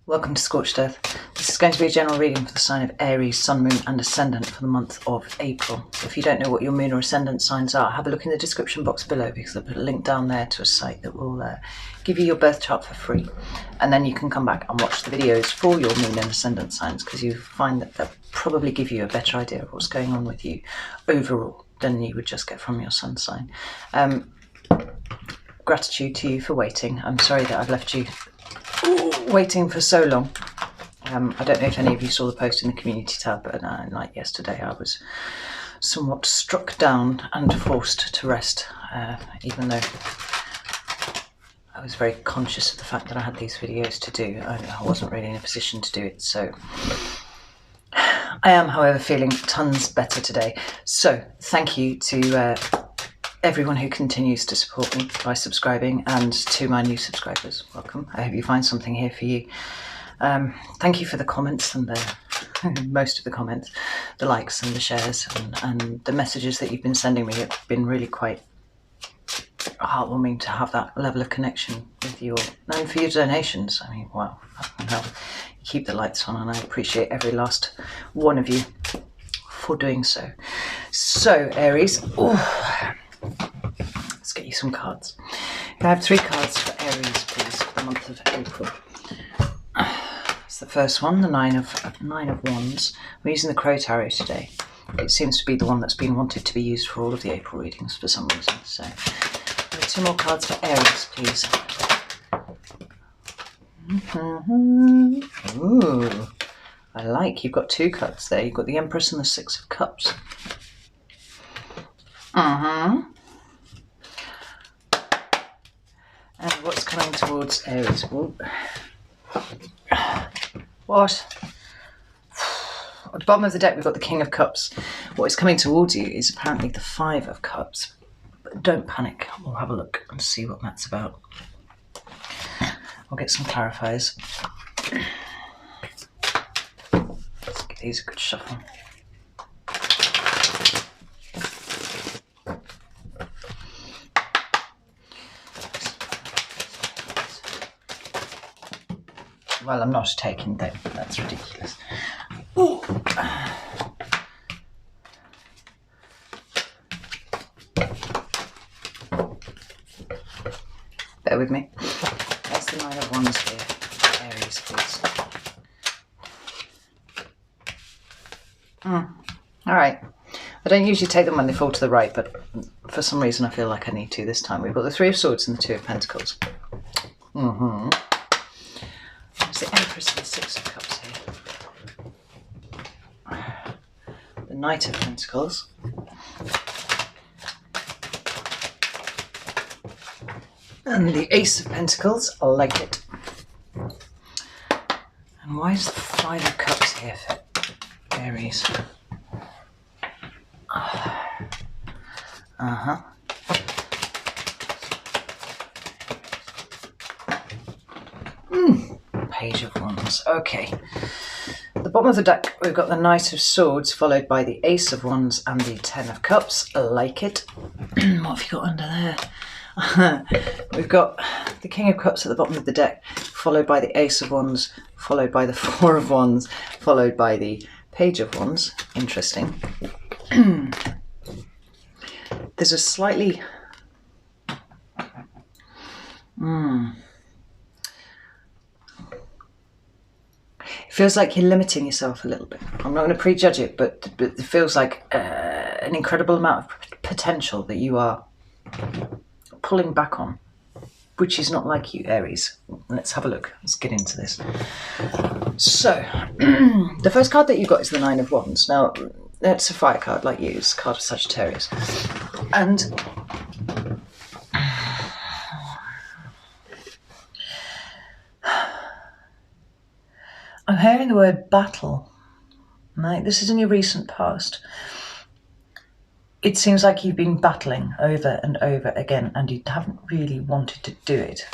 Welcome to Scorched Earth. This is going to be a general reading for the sign of Aries, Sun, Moon and Ascendant for the month of April. If you don't know what your Moon or Ascendant signs are, have a look in the description box below because I'll put a link down there to a site that will give you your birth chart for free. And then you can come back and watch the videos for your Moon and Ascendant signs because you find that they'll probably give you a better idea of what's going on with you overall than you would just get from your Sun sign. Gratitude to you for waiting. I'm sorry that I've left you waiting for so long. I don't know if any of you saw the post in the community tab, but like yesterday I was somewhat struck down and forced to rest, even though I was very conscious of the fact that I had these videos to do. I wasn't really in a position to do it, so I am, however, feeling tons better today. So thank you to everyone who continues to support me by subscribing, and to my new subscribers, welcome. I hope you find something here for you. Thank you for the comments and most of the comments, the likes and the shares and the messages that you've been sending me. It's been really quite heartwarming to have that level of connection with you all. And for your donations, I mean, wow, you keep the lights on, and I appreciate every last one of you for doing so. So Aries, let's get you some cards. Can I have 3 cards for Aries, please, for the month of April? It's the first one, the Nine of Wands. We're using the Crow Tarot today. It seems to be the one that's been wanted to be used for all of the April readings for some reason. So, 2 more cards for Aries, please. Ooh, I like. You've got 2 cards there. You've got the Empress and the 6 of Cups. And what's coming towards Aries? What? At the bottom of the deck, we've got the King of Cups. What is coming towards you is apparently the 5 of Cups. But don't panic. We'll have a look and see what that's about. I'll get some clarifiers. Let's give these a good shuffle. Well, I'm not taking them. That's ridiculous. Ooh. Bear with me. That's the Nine of Wands here. Aries, please. All right. I don't usually take them when they fall to the right, but for some reason I feel like I need to this time. We've got the 3 of Swords and the 2 of Pentacles. There's the Empress and the 6 of Cups here. The Knight of Pentacles. And the Ace of Pentacles. I like it. And why is the 5 of Cups here for Aries? Page of Wands. Okay. At the bottom of the deck, we've got the Knight of Swords, followed by the Ace of Wands and the 10 of Cups. I like it. What have you got under there? We've got the King of Cups at the bottom of the deck, followed by the Ace of Wands, followed by the 4 of Wands, followed by the Page of Wands. Interesting. There's a slightly... It feels like you're limiting yourself a little bit. I'm not going to prejudge it, but it feels like an incredible amount of potential that you are pulling back on, which is not like you, Aries. Let's have a look. Let's get into this. So, the first card that you've got is the 9 of Wands. Now, that's a fire card like you. It's a card of Sagittarius. And I'm hearing the word battle. Like, this is in your recent past. It seems like you've been battling over and over again, and you haven't really wanted to do it,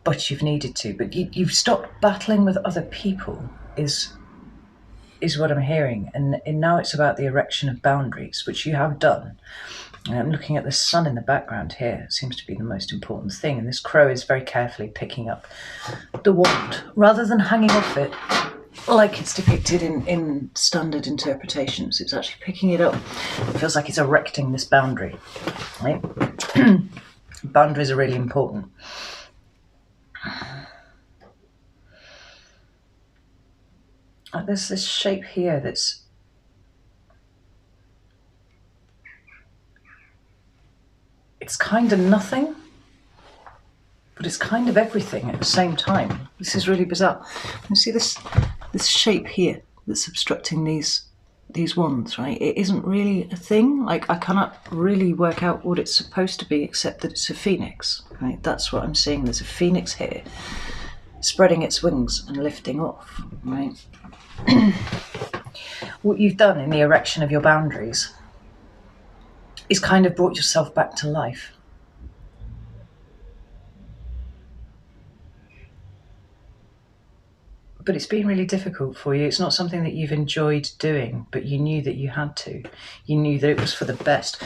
but you've needed to. But you've stopped battling with other people, is what I'm hearing. And now it's about the erection of boundaries, which you have done. And I'm looking at the sun in the background here. It seems to be the most important thing. And this crow is very carefully picking up the wand rather than hanging off it like it's depicted in standard interpretations. It's actually picking it up. It feels like it's erecting this boundary, right? Boundaries are really important. There's this shape here that's it's kind of nothing, but it's kind of everything at the same time. This is really bizarre. You see this shape here that's obstructing these wands, right? It isn't really a thing. Like, I cannot really work out what it's supposed to be, except that it's a phoenix, right? That's what I'm seeing. There's a phoenix here spreading its wings and lifting off, right? What you've done in the erection of your boundaries is kind of brought yourself back to life. But it's been really difficult for you. It's not something that you've enjoyed doing, but you knew that you had to. You knew that it was for the best.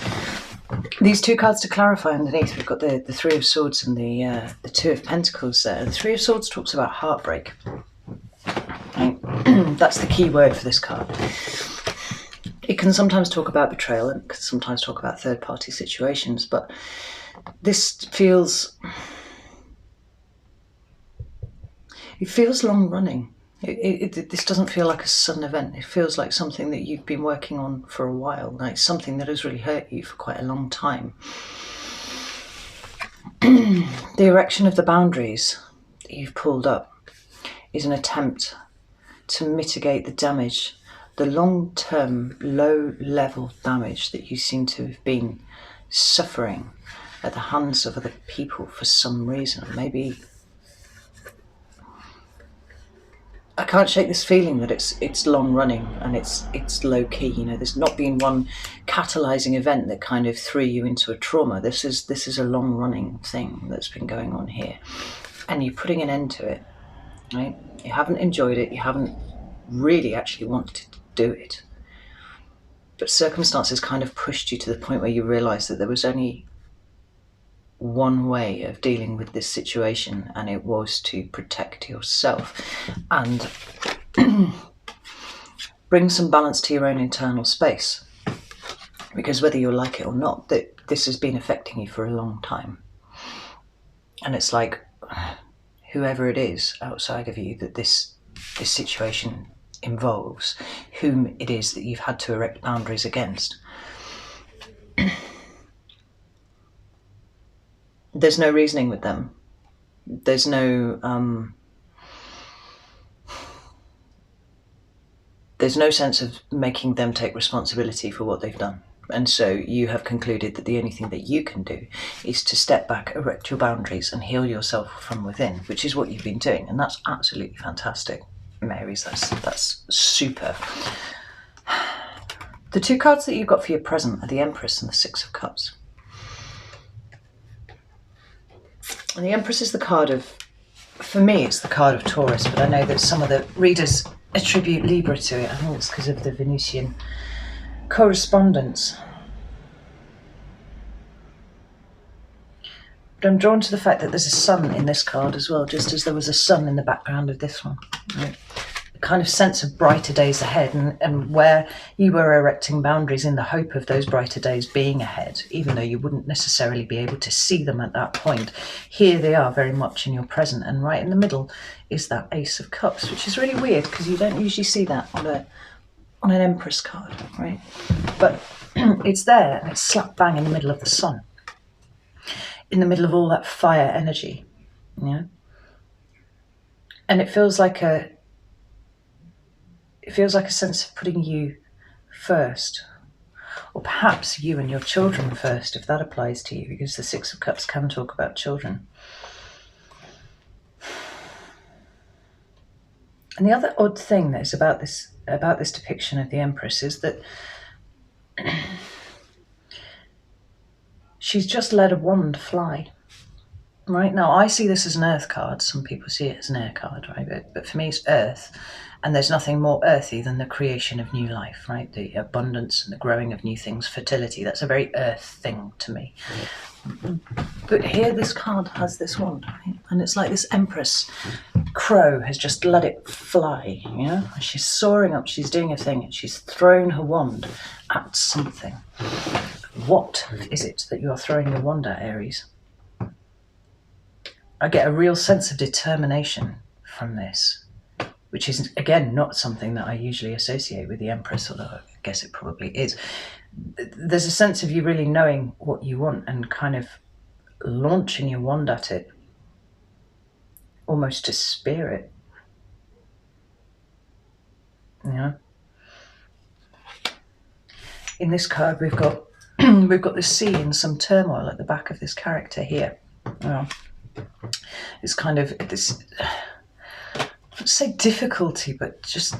These two cards to clarify underneath, we've got the Three of Swords and the Two of Pentacles there. The Three of Swords talks about heartbreak. Right? That's the key word for this card. It can sometimes talk about betrayal and it can sometimes talk about third-party situations, but this feels... It feels long running. This doesn't feel like a sudden event. It feels like something that you've been working on for a while, like something that has really hurt you for quite a long time. The erection of the boundaries that you've pulled up is an attempt to mitigate the damage, the long-term, low-level damage that you seem to have been suffering at the hands of other people for some reason. Maybe... I can't shake this feeling that it's long running and it's low key. You know, there's not been one catalyzing event that kind of threw you into a trauma. This is a long running thing that's been going on here, and you're putting an end to it. Right? You haven't enjoyed it. You haven't really actually wanted to do it, but circumstances kind of pushed you to the point where you realised that there was only one way of dealing with this situation, and it was to protect yourself and bring some balance to your own internal space, because whether you like it or not, that this has been affecting you for a long time. And it's like whoever it is outside of you that this situation involves, whom it is that you've had to erect boundaries against, there's no reasoning with them. There's no sense of making them take responsibility for what they've done. And so you have concluded that the only thing that you can do is to step back, erect your boundaries and heal yourself from within, which is what you've been doing. And that's absolutely fantastic, Aries. That's super. The two cards that you've got for your present are the Empress and the Six of Cups. And the Empress is the card of, for me, it's the card of Taurus, but I know that some of the readers attribute Libra to it. I think it's because of the Venusian correspondence. But I'm drawn to the fact that there's a sun in this card as well, just as there was a sun in the background of this one. Right? A kind of sense of brighter days ahead, and where you were erecting boundaries in the hope of those brighter days being ahead, even though you wouldn't necessarily be able to see them at that point. Here they are very much in your present, and right in the middle is that Ace of Cups, which is really weird because you don't usually see that on an Empress card, right? But it's there and it's slap bang in the middle of the sun, in the middle of all that fire energy, yeah. And it feels like a sense of putting you first, or perhaps you and your children first, if that applies to you, because the Six of Cups can talk about children. And the other odd thing that is about this depiction of the Empress is that she's just let a wand fly. right? Now, I see this as an earth card. Some people see it as an air card, right? But for me, it's earth. And there's nothing more earthy than the creation of new life, right? The abundance and the growing of new things, fertility. That's a very earth thing to me. But here, this card has this wand, right? And it's like this empress crow has just let it fly, you know? She's soaring up, she's doing a thing, and she's thrown her wand at something. What is it that you are throwing your wand at, Aries? I get a real sense of determination from this, which is, again, not something that I usually associate with the Empress, although I guess it probably is. There's a sense of you really knowing what you want and kind of launching your wand at it, almost to spear it. You know? In this card, we've got the sea in some turmoil at the back of this character here. Well, it's kind of this, let's say difficulty, but just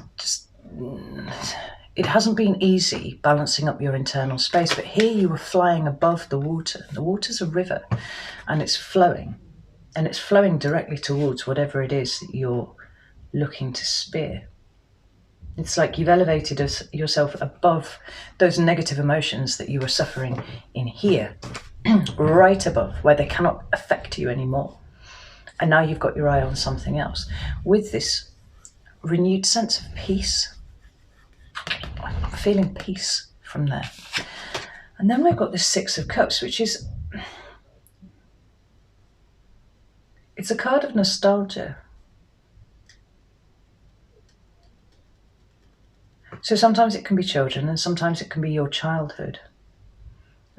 it hasn't been easy balancing up your internal space. But here you were flying above the water. The water's a river, and it's flowing directly towards whatever it is that you're looking to spear. It's like you've elevated yourself above those negative emotions that you were suffering in here, right above, where they cannot affect you anymore. And now you've got your eye on something else with this renewed sense of peace. I'm feeling peace from there. And then we've got this Six of Cups, which is, it's a card of nostalgia. So sometimes it can be children, and sometimes it can be your childhood.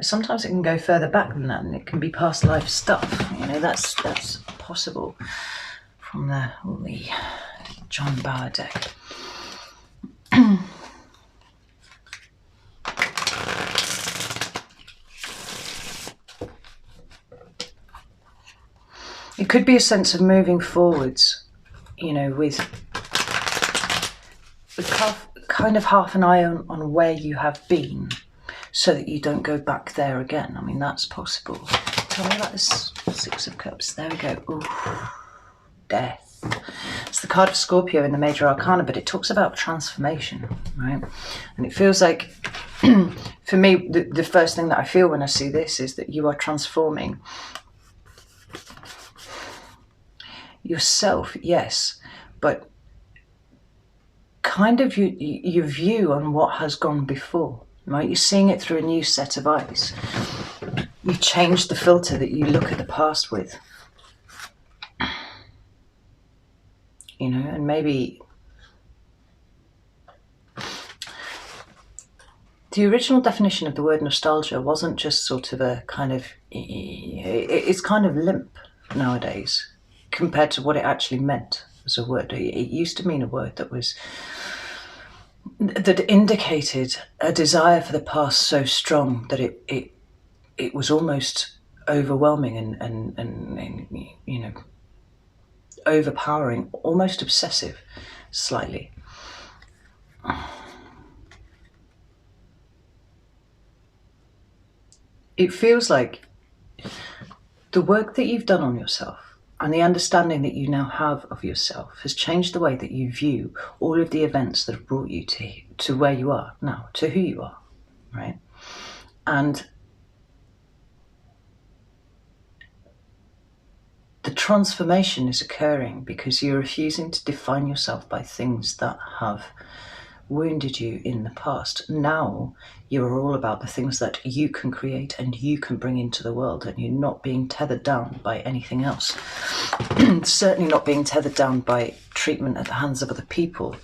Sometimes it can go further back than that, and it can be past life stuff. You know, that's possible from the John Bauer deck. It could be a sense of moving forwards, you know, with kind of half an eye on where you have been, so that you don't go back there again. I mean, that's possible. Tell me about this Six of Cups. There we go. Ooh, death. It's the card of Scorpio in the Major Arcana, but it talks about transformation, right? And it feels like, for me, the first thing that I feel when I see this is that you are transforming yourself, yes, but kind of your view on what has gone before, right? You're seeing it through a new set of eyes. You changed the filter that you look at the past with, you know, and maybe the original definition of the word nostalgia wasn't just sort of a kind of, it's kind of limp nowadays compared to what it actually meant as a word. It used to mean a word that indicated a desire for the past so strong that it was almost overwhelming and you know, overpowering, almost obsessive, slightly. It feels like the work that you've done on yourself and the understanding that you now have of yourself has changed the way that you view all of the events that have brought you to where you are now, to who you are, right? And the transformation is occurring because you're refusing to define yourself by things that have wounded you in the past. Now you're all about the things that you can create and you can bring into the world, and you're not being tethered down by anything else. Certainly not being tethered down by treatment at the hands of other people.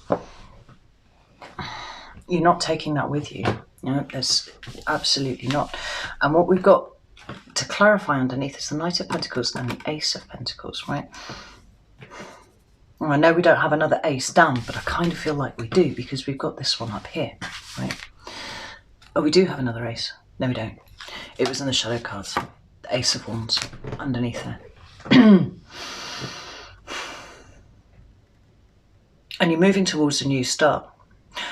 You're not taking that with you. You know, there's absolutely not. And what we've got to clarify underneath is the Knight of Pentacles and the Ace of Pentacles, right? Well, I know we don't have another ace down, but I kind of feel like we do because we've got this one up here, right? Oh, we do have another ace. No, we don't. It was in the shadow cards. The Ace of Wands underneath there. And you're moving towards a new start.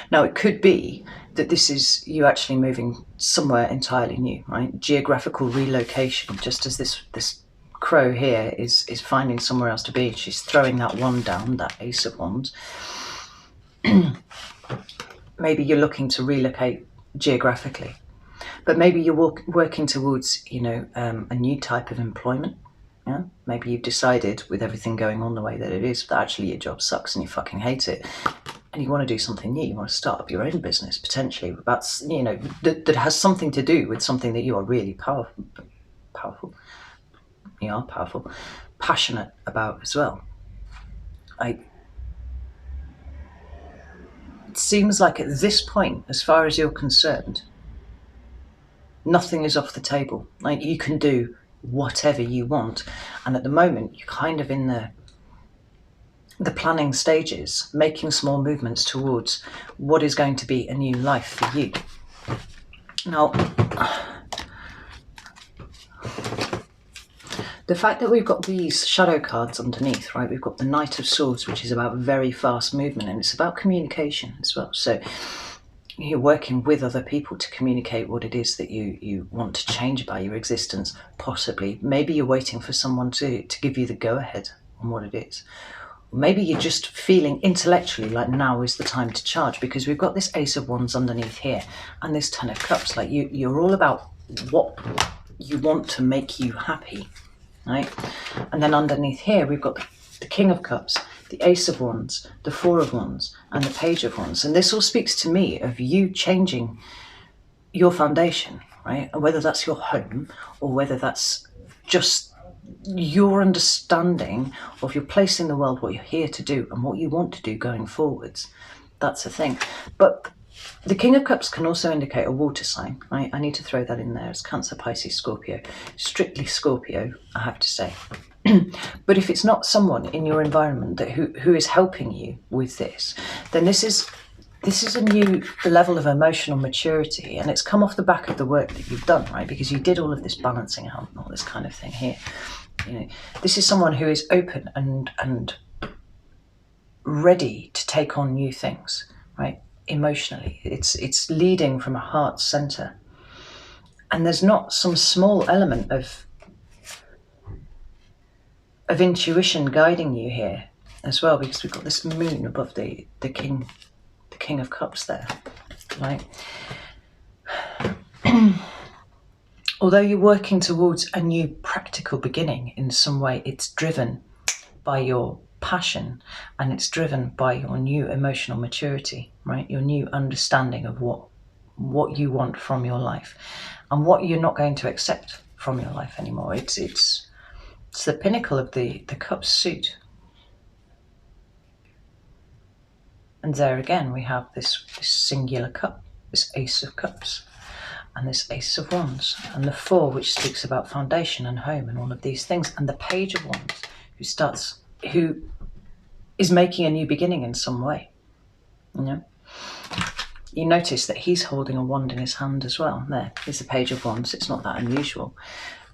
Now, it could be that this is you actually moving somewhere entirely new, right? Geographical relocation, just as this crow here is finding somewhere else to be. She's throwing that one down, that Ace of Wands. Maybe you're looking to relocate geographically, but maybe you're working towards, you know, a new type of employment. Yeah? Maybe you've decided, with everything going on the way that it is, that actually your job sucks and you fucking hate it, and you want to do something new. You want to start up your own business, potentially, that's, you know, that has something to do with something that you are really powerful. You are powerful, passionate about as well. It seems like at this point, as far as you're concerned, nothing is off the table. Like, you can do whatever you want, and at the moment you're kind of in the planning stages, making small movements towards what is going to be a new life for you. Now, the fact that we've got these shadow cards underneath, right? We've got the Knight of Swords, which is about very fast movement, and it's about communication as well. So you're working with other people to communicate what it is that you want to change about your existence, possibly. Maybe you're waiting for someone to give you the go-ahead on what it is. Maybe you're just feeling intellectually like now is the time to charge, because we've got this Ace of Wands underneath here and this Ten of Cups. Like, you're all about what you want to make you happy, right? And then underneath here we've got the King of Cups, the Ace of Wands, the Four of Wands, and the Page of Wands. And this all speaks to me of you changing your foundation, right? And whether that's your home or whether that's just your understanding of your place in the world, what you're here to do and what you want to do going forwards. That's the thing. But the King of Cups can also indicate a water sign, right? I need to throw that in there. It's Cancer, Pisces, Scorpio. Strictly Scorpio, I have to say. But if it's not someone in your environment who is helping you with this, then this is a new level of emotional maturity, and it's come off the back of the work that you've done, right? Because you did all of this balancing out and all this kind of thing here. You know, this is someone who is open and ready to take on new things, right? Emotionally, it's leading from a heart center, and there's not some small element of intuition guiding you here as well, because we've got this moon above the King of Cups there, right? Although you're working towards a new practical beginning in some way, it's driven by your passion and it's driven by your new emotional maturity, right? Your new understanding of what you want from your life and what you're not going to accept from your life anymore. It's the pinnacle of the Cups suit. And there again, we have this singular cup, this Ace of Cups, and this Ace of Wands, and the Four, which speaks about foundation and home and all of these things, and the Page of Wands, who is making a new beginning in some way. You know, you notice that he's holding a wand in his hand as well. There, here's the Page of Wands. It's not that unusual,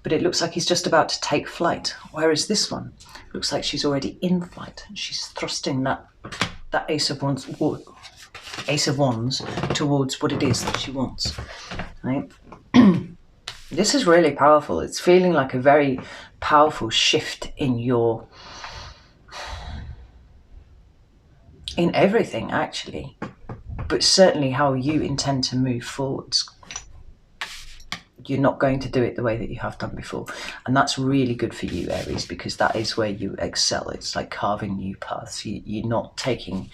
but it looks like he's just about to take flight. Whereas this one looks like she's already in flight. She's thrusting that Ace of Wands towards what it is that she wants, right? This is really powerful. It's feeling like a very powerful shift in everything, actually, but certainly how you intend to move forwards. You're not going to do it the way that you have done before, and that's really good for you, Aries, because that is where you excel. It's like carving new paths. You're not taking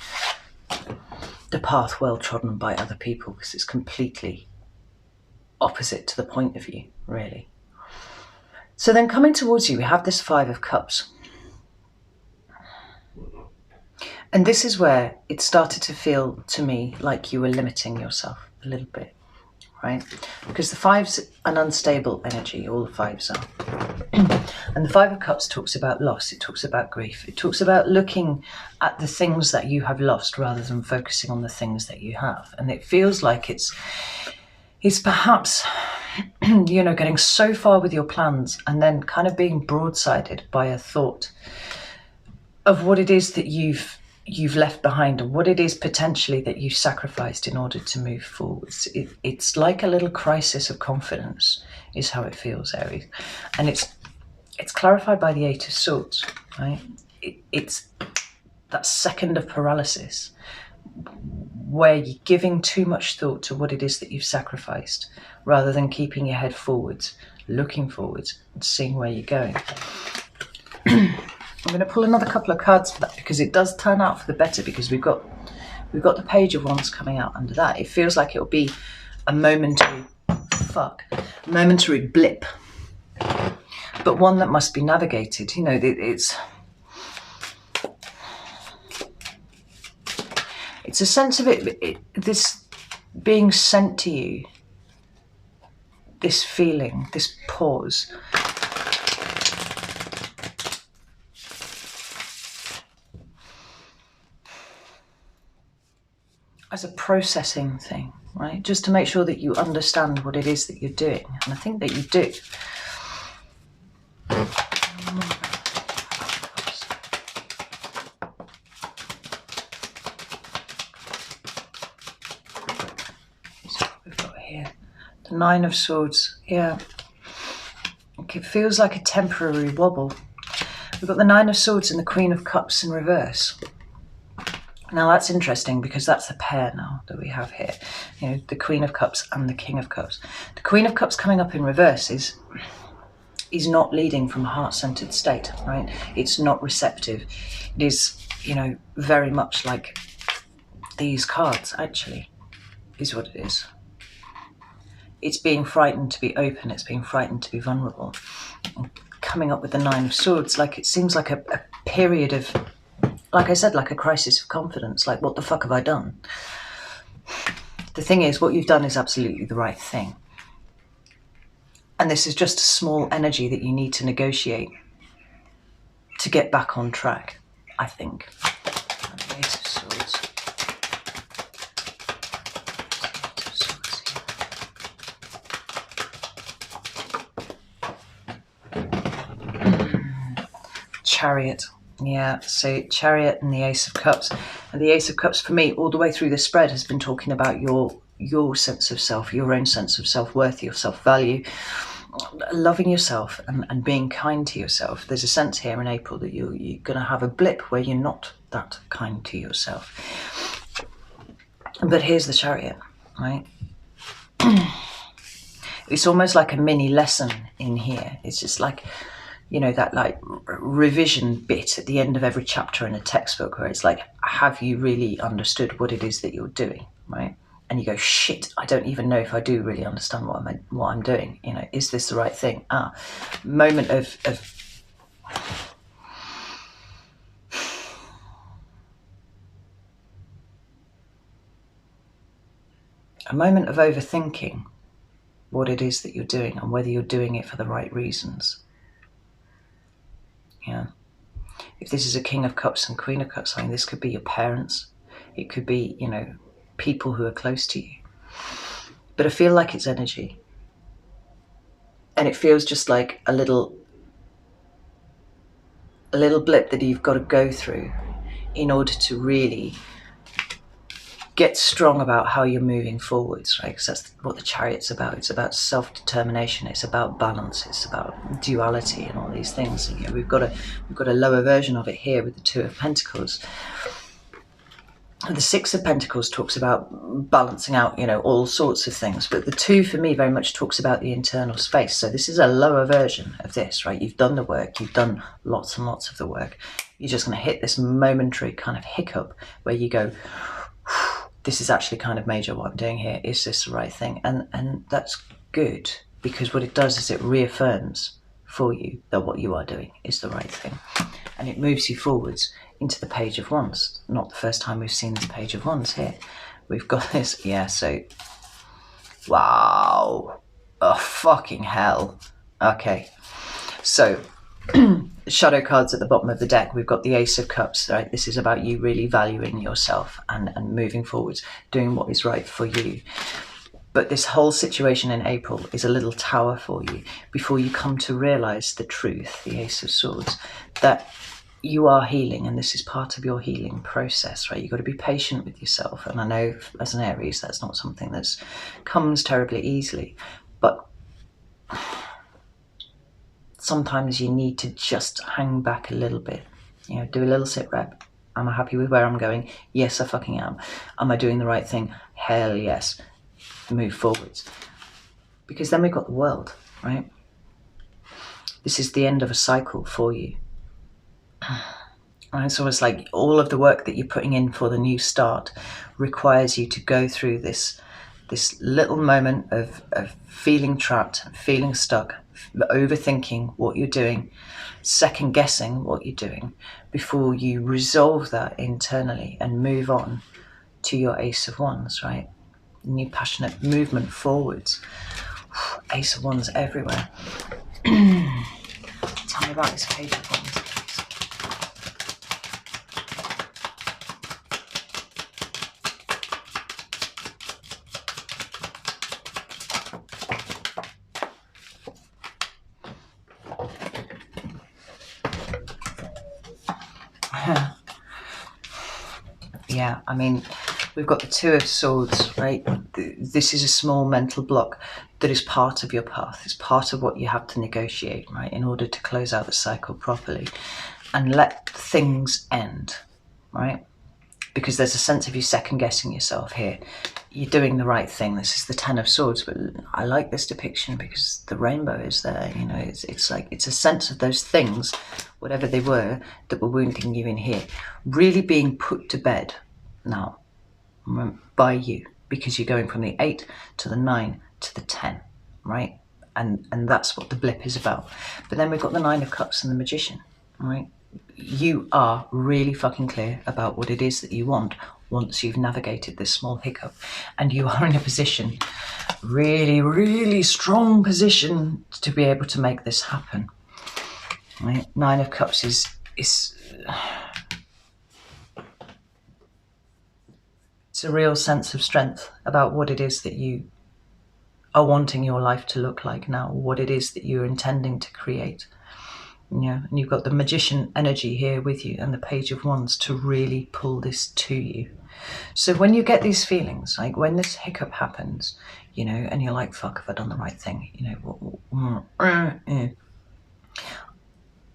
the path well trodden by other people, because it's completely opposite to the point of view, really. So then coming towards you, we have this Five of Cups, and this is where it started to feel to me like you were limiting yourself a little bit, right? Because the Five's an unstable energy, all the Fives are. And the Five of Cups talks about loss, it talks about grief, it talks about looking at the things that you have lost rather than focusing on the things that you have. And it feels like it's perhaps, you know, getting so far with your plans and then kind of being broadsided by a thought of what it is that you've left behind, and what it is potentially that you sacrificed in order to move forwards. It's like a little crisis of confidence is how it feels, Aries. And It's clarified by the Eight of Swords, right? It's that second of paralysis where you're giving too much thought to what it is that you've sacrificed rather than keeping your head forwards, looking forwards and seeing where you're going. I'm going to pull another couple of cards for that because it does turn out for the better, because we've got the Page of Wands coming out under that. It feels like it'll be a momentary blip, but one that must be navigated. You know, it's a sense of this being sent to you, this feeling, this pause. As a processing thing, right? Just to make sure that you understand what it is that you're doing. And I think that you do. So we've got here the Nine of Swords. Yeah. It feels like a temporary wobble. We've got the Nine of Swords and the Queen of Cups in reverse. Now that's interesting because that's the pair now that we have here. You know, the Queen of Cups and the King of Cups. The Queen of Cups coming up in reverse is not leading from a heart-centered state, right? It's not receptive. It is, you know, very much like these cards, actually, is what it is. It's being frightened to be open. It's being frightened to be vulnerable. And coming up with the Nine of Swords, like it seems like a period of, like I said, like a crisis of confidence. Like, what the fuck have I done? The thing is, what you've done is absolutely the right thing. And this is just a small energy that you need to negotiate to get back on track, I think. And the Ace of Swords. Chariot. Yeah, so Chariot and the Ace of Cups. And the Ace of Cups, for me, all the way through the spread, has been talking about your sense of self, your own sense of self-worth, your self-value, loving yourself and being kind to yourself. There's a sense here in April that you're going to have a blip where you're not that kind to yourself. But here's the Chariot, right? It's almost like a mini lesson in here. It's just like, you know, that like revision bit at the end of every chapter in a textbook where it's like, have you really understood what it is that you're doing, right? And you go, shit, I don't even know if I do really understand what I'm doing. You know, is this the right thing? Moment of a moment of overthinking what it is that you're doing and whether you're doing it for the right reasons. Yeah. If this is a King of Cups and Queen of Cups, I mean, this could be your parents. It could be, you know, people who are close to you. But I feel like it's energy. And it feels just like a little blip that you've got to go through in order to really get strong about how you're moving forwards, right? Because that's what the Chariot's about. It's about self-determination. It's about balance. It's about duality and all these things. And, you know, we've got a lower version of it here with the Two of Pentacles. The Six of Pentacles talks about balancing out, you know, all sorts of things. But the Two, for me, very much talks about the internal space. So this is a lower version of this, right? You've done the work. You've done lots and lots of the work. You're just going to hit this momentary kind of hiccup where you go, this is actually kind of major what I'm doing here. Is this the right thing? And that's good, because what it does is it reaffirms for you that what you are doing is the right thing. And it moves you forwards into the Page of Wands. Not the first time we've seen this Page of Wands here. We've got this, yeah, so, wow. Oh, fucking hell. Okay, so, shadow cards at the bottom of the deck. We've got the Ace of Cups, right? This is about you really valuing yourself and moving forwards, doing what is right for you. But this whole situation in April is a little tower for you before you come to realize the truth, the Ace of Swords, that you are healing, and this is part of your healing process, right? You've got to be patient with yourself. And I know as an Aries, that's not something that comes terribly easily, but sometimes you need to just hang back a little bit, you know, do a little sit rep. Am I happy with where I'm going? Yes, I fucking am. Am I doing the right thing? Hell yes. Move forwards. Because then we've got the world, right? This is the end of a cycle for you. Right? So it's like all of the work that you're putting in for the new start requires you to go through this little moment of feeling trapped, feeling stuck, overthinking what you're doing, second guessing what you're doing, before you resolve that internally and move on to your Ace of Wands, right? New passionate movement forwards. Ace of Wands everywhere. Tell me about this Page of Wands, please. Yeah, I mean, we've got the Two of Swords, right? This is a small mental block that is part of your path. It's part of what you have to negotiate, right, in order to close out the cycle properly and let things end, right? Because there's a sense of you second guessing yourself here. You're doing the right thing. This is the Ten of Swords, but I like this depiction because the rainbow is there. You know, it's like it's a sense of those things, whatever they were, that were wounding you in here, really being put to bed now by you, because you're going from the 8 to the 9 to the 10, right? And that's what the blip is about. But then we've got the Nine of Cups and the Magician, right? You are really fucking clear about what it is that you want once you've navigated this small hiccup, and you are in a position, really, really strong position, to be able to make this happen, right? Nine of Cups is it's a real sense of strength about what it is that you are wanting your life to look like now, what it is that you're intending to create. Yeah, and you've got the Magician energy here with you and the Page of Wands to really pull this to you. So when you get these feelings, like when this hiccup happens, you know, and you're like, fuck, have I done the right thing? You know,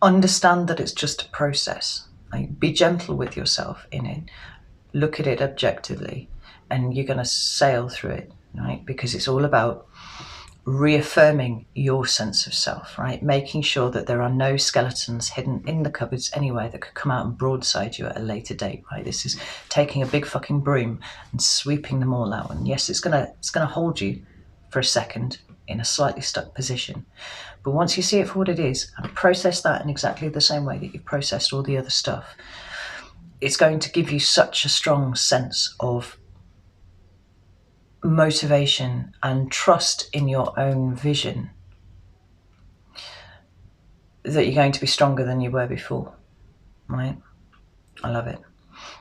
understand that it's just a process. Like, be gentle with yourself in it. Look at it objectively, and you're going to sail through it, right? Because it's all about reaffirming your sense of self, right? Making sure that there are no skeletons hidden in the cupboards anywhere that could come out and broadside you at a later date, right? This is taking a big fucking broom and sweeping them all out. And yes, it's gonna hold you for a second in a slightly stuck position. But once you see it for what it is and process that in exactly the same way that you've processed all the other stuff, it's going to give you such a strong sense of motivation and trust in your own vision that you're going to be stronger than you were before, right? I love it.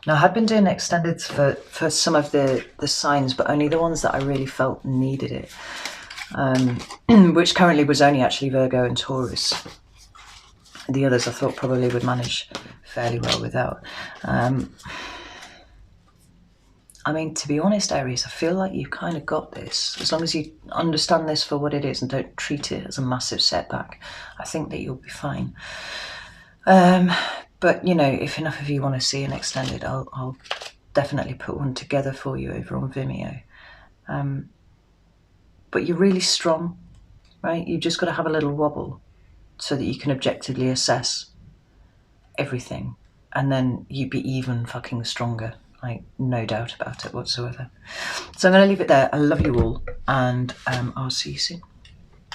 Now, I had been doing extendeds for some of the signs, but only the ones that I really felt needed it, which currently was only actually Virgo and Taurus. The others I thought probably would manage fairly well without. I mean, to be honest, Aries, I feel like you've kind of got this. As long as you understand this for what it is and don't treat it as a massive setback, I think that you'll be fine. But, you know, if enough of you want to see an extended, I'll definitely put one together for you over on Vimeo. But you're really strong, right? You've just got to have a little wobble so that you can objectively assess everything. And then you'd be even fucking stronger. Like, no doubt about it whatsoever. So I'm going to leave it there. I love you all, and I'll see you soon.